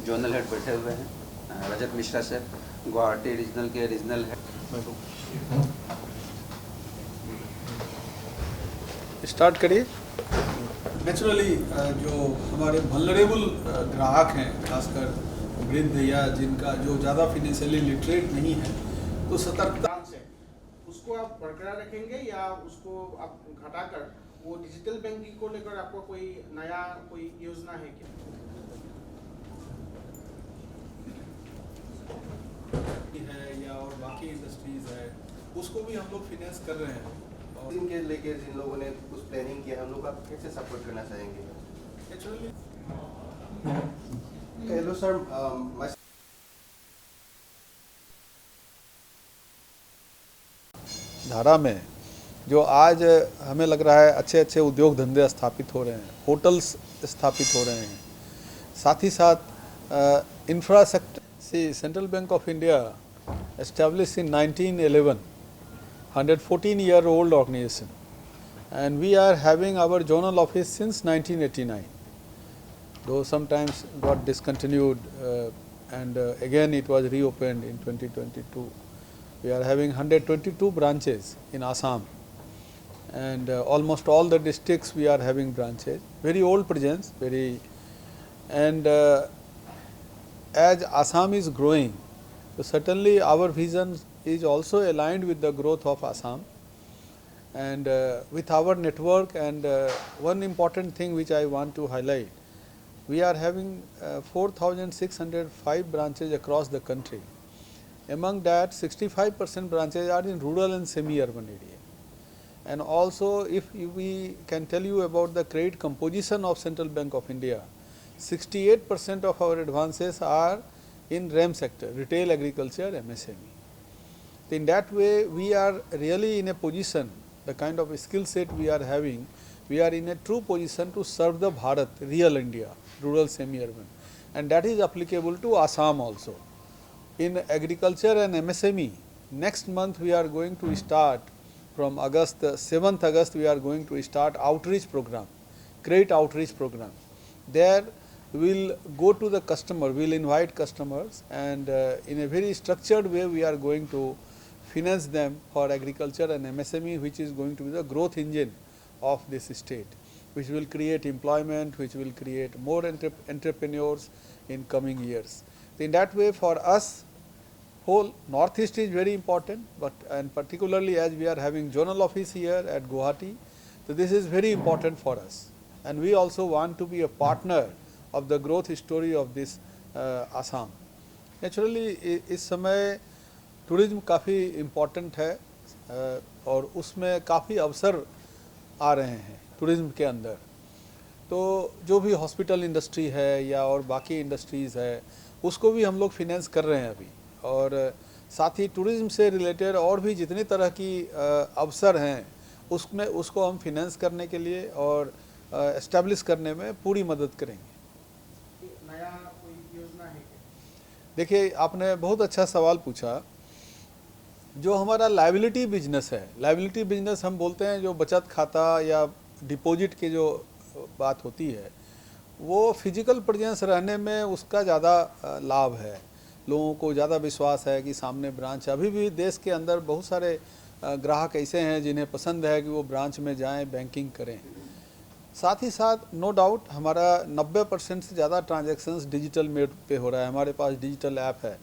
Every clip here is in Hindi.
जोनल हेड बैठे हुए हैं, रजत मिश्रा सर, गुवाहाटी रीजनल के रीजनल हेड। स्टार्ट करिए। नेचुरली जो हमारे वल्नरेबल ग्राहक हैं, खासकर वृद्ध या जिनका जो ज़्यादा फिनेंशियली लिटरेट नहीं है, तो सतर्कता से उसको आप बरकरार रखेंगे या उसको आप घटाकर वो डिजिटल बैंकिंग को लेकर आपको कोई नया कोई योजना है क्या? है या और बाकी इंडस्ट्रीज है, उसको भी हम लोग फिनेंस कर रहे हैं। और इनके लेके जिन लोगों ने कुछ प्लानिंग किया, हम लोग आप कैसे सपोर्ट करना चाहेंगे? नेचुरली हेलो सर, धारा में जो आज हमें लग रहा है अच्छे अच्छे उद्योग धंधे स्थापित हो रहे हैं, होटल्स स्थापित हो रहे हैं, साथ ही साथ infrastructure. C central bank of India established in 1911, 114-year-old organization, and we are having our zonal office since 1989, though sometimes got discontinued and again it was reopened in 2022. We are having 122 branches in Assam, and almost all the districts we are having branches. Very old presence, and as Assam is growing, so certainly our vision is also aligned with the growth of Assam, and with our network. And one important thing which I want to highlight, we are having 4,605 branches across the country. Among that, 65% branches are in rural and semi-urban area. And also, if we can tell you about the credit composition of Central Bank of India, 68% of our advances are in RAM sector, retail, agriculture, MSME. In that way, we are really in a position, the kind of skill set we are having, we are in a true position to serve the Bharat, real India, rural, semi-urban, and that is applicable to Assam also. In agriculture and MSME, next month we are going to start from August, 7th August, we are going to start outreach program, credit outreach program. There we will go to the customer, we will invite customers, and in a very structured way we are going to finance them for agriculture and MSME, which is going to be the growth engine of this state, which will create employment, which will create more entrepreneurs in coming years. In that way, for us, whole Northeast is very important, but and particularly as we are having zonal office here at Guwahati, so this is very important for us, and we also want to be a partner of the growth story of this Assam. Naturally, इस समय टूरिज्म काफ़ी इम्पोर्टेंट है और उसमें काफ़ी अवसर आ रहे हैं टूरिज्म के अंदर। तो जो भी हॉस्पिटल इंडस्ट्री है या और बाकी इंडस्ट्रीज़ है, उसको भी हम लोग फिनेंस कर रहे हैं अभी, और साथ ही टूरिज्म से रिलेटेड और भी जितनी तरह की अवसर हैं उसमें उसको हम फिनेंस करने के लिए और एस्टेब्लिश करने में पूरी मदद करेंगे। नया कोई योजना है क्या? देखिए, आपने बहुत अच्छा सवाल पूछा। जो हमारा लायबिलिटी बिजनेस है, लायबिलिटी बिजनेस हम बोलते हैं, जो बचत खाता या डिपॉजिट की जो बात होती है, वो फिजिकल प्रेजेंस रहने में उसका ज़्यादा लाभ है। लोगों को ज़्यादा विश्वास है कि सामने ब्रांच, अभी भी देश के अंदर बहुत सारे ग्राहक ऐसे हैं जिन्हें पसंद है कि वो ब्रांच में जाएं, बैंकिंग करें। साथ ही साथ नो डाउट हमारा 90% से ज़्यादा ट्रांजैक्शंस डिजिटल मोड पे हो रहा है। हमारे पास डिजिटल ऐप है,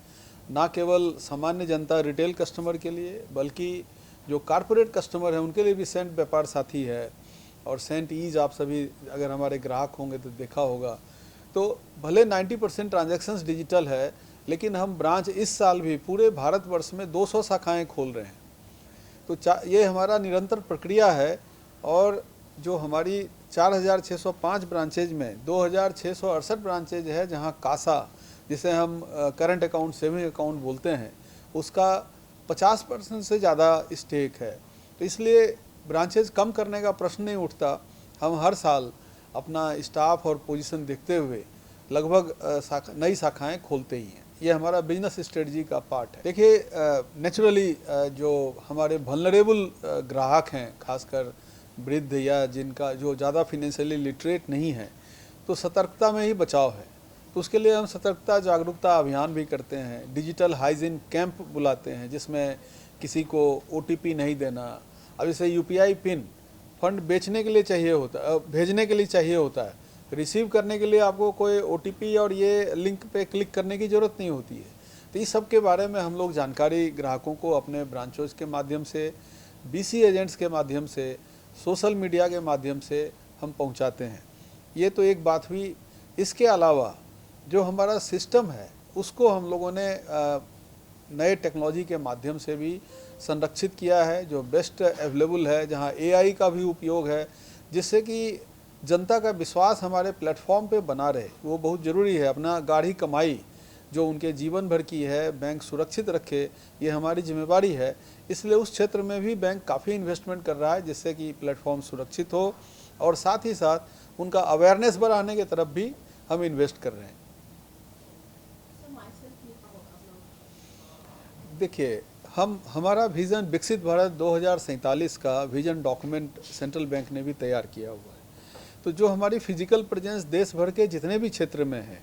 ना केवल सामान्य जनता रिटेल कस्टमर के लिए, बल्कि जो कॉरपोरेट कस्टमर है उनके लिए भी सेंट व्यापार साथी है, और सेंट ईज आप सभी अगर हमारे ग्राहक होंगे तो देखा होगा। तो भले 90% ट्रांजैक्शंस डिजिटल है, लेकिन हम ब्रांच इस साल भी पूरे भारतवर्ष में 200 शाखाएँ खोल रहे हैं। तो ये हमारा निरंतर प्रक्रिया है, और जो हमारी 4,605 ब्रांचेज में 2,668 ब्रांचेज है जहां कासा, जिसे हम करंट अकाउंट, सेविंग अकाउंट बोलते हैं, उसका 50% से ज़्यादा स्टेक है। तो इसलिए ब्रांचेज कम करने का प्रश्न नहीं उठता। हम हर साल अपना स्टाफ और पोजीशन देखते हुए लगभग नई शाखाएं खोलते ही हैं। ये हमारा बिजनेस स्ट्रेटजी का पार्ट है। देखिए, नेचुरली जो हमारे वल्नरेबल ग्राहक हैं, खासकर वृद्ध या जिनका जो ज़्यादा फिनेंशियली लिटरेट नहीं है, तो सतर्कता में ही बचाव है। तो उसके लिए हम सतर्कता जागरूकता अभियान भी करते हैं, डिजिटल हाइजीन कैंप बुलाते हैं जिसमें किसी को OTP नहीं देना। अब जैसे UPI पिन फंड बेचने के लिए चाहिए होता, भेजने के लिए चाहिए होता है, रिसीव करने के लिए आपको कोई OTP और ये लिंक पे क्लिक करने की ज़रूरत नहीं होती है। तो इस सब के बारे में हम लोग जानकारी ग्राहकों को अपने ब्रांचों के माध्यम से, BC एजेंट्स के माध्यम से, सोशल मीडिया के माध्यम से हम पहुंचाते हैं। ये तो एक बात हुई। इसके अलावा जो हमारा सिस्टम है उसको हम लोगों ने नए टेक्नोलॉजी के माध्यम से भी संरक्षित किया है, जो बेस्ट अवेलेबल है, जहां AI का भी उपयोग है, जिससे कि जनता का विश्वास हमारे प्लेटफॉर्म पे बना रहे। वो बहुत ज़रूरी है। अपना गाढ़ी कमाई जो उनके जीवन भर की है, बैंक सुरक्षित रखे, ये हमारी जिम्मेवारी है। इसलिए उस क्षेत्र में भी बैंक काफ़ी इन्वेस्टमेंट कर रहा है जिससे कि प्लेटफॉर्म सुरक्षित हो, और साथ ही साथ उनका अवेयरनेस बढ़ाने की तरफ भी हम इन्वेस्ट कर रहे हैं। देखिए, हमारा विज़न विकसित भारत 2047 का विज़न डॉक्यूमेंट सेंट्रल बैंक ने भी तैयार किया हुआ है। तो जो हमारी फिजिकल प्रेजेंस देश भर के जितने भी क्षेत्र में है,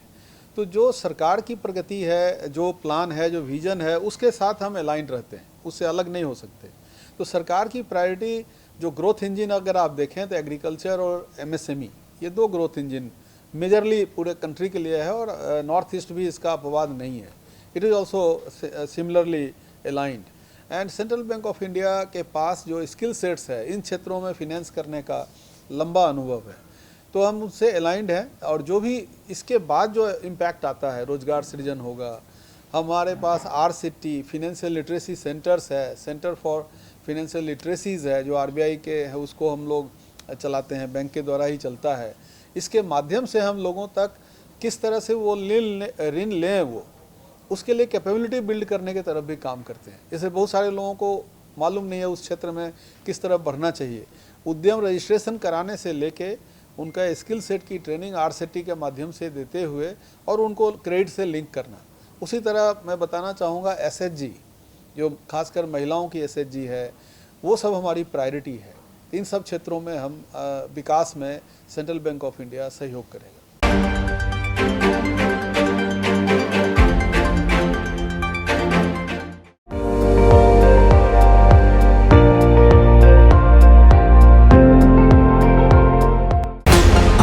तो जो सरकार की प्रगति है, जो प्लान है, जो विज़न है, उसके साथ हम अलाइंड रहते हैं, उससे अलग नहीं हो सकते। तो सरकार की प्रायोरिटी जो ग्रोथ इंजन अगर आप देखें तो एग्रीकल्चर और MSME, ये 2 ग्रोथ इंजन मेजरली पूरे कंट्री के लिए है, और नॉर्थ ईस्ट भी इसका अपवाद नहीं है। It is also similarly aligned. And central bank of India के पास जो स्किल सेट्स है इन क्षेत्रों में फिनेंस करने का लंबा अनुभव है, तो हम उससे अलाइंड हैं। और जो भी इसके बाद जो इम्पैक्ट आता है, रोजगार सृजन होगा, हमारे पास RCT फिनेंशियल लिटरेसी सेंटर्स है, सेंटर फॉर फिनेंशियल लिटरेसीज़ है, जो RBI के है, उसको हम लोग चलाते हैं, बैंक के द्वारा ही चलता है। इसके माध्यम से हम लोगों तक किस तरह से वो ऋण लें, वो उसके लिए कैपेबिलिटी बिल्ड करने के तरफ भी काम करते हैं। जैसे बहुत सारे लोगों को मालूम नहीं है उस क्षेत्र में किस तरफ बढ़ना चाहिए। उद्यम रजिस्ट्रेशन कराने से लेके उनका स्किल सेट की ट्रेनिंग RCT के माध्यम से देते हुए और उनको क्रेडिट से लिंक करना। उसी तरह मैं बताना चाहूँगा SHG, जो खासकर महिलाओं की SHG है, वो सब हमारी प्रायोरिटी है। इन सब क्षेत्रों में हम विकास में सेंट्रल बैंक ऑफ इंडिया सहयोग करेगा।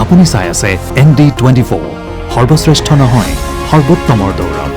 আপুনি চাই আছে ND24 সৰ্বশ্ৰেষ্ঠ নহয় সৰ্বোত্তমৰ দৌৰত।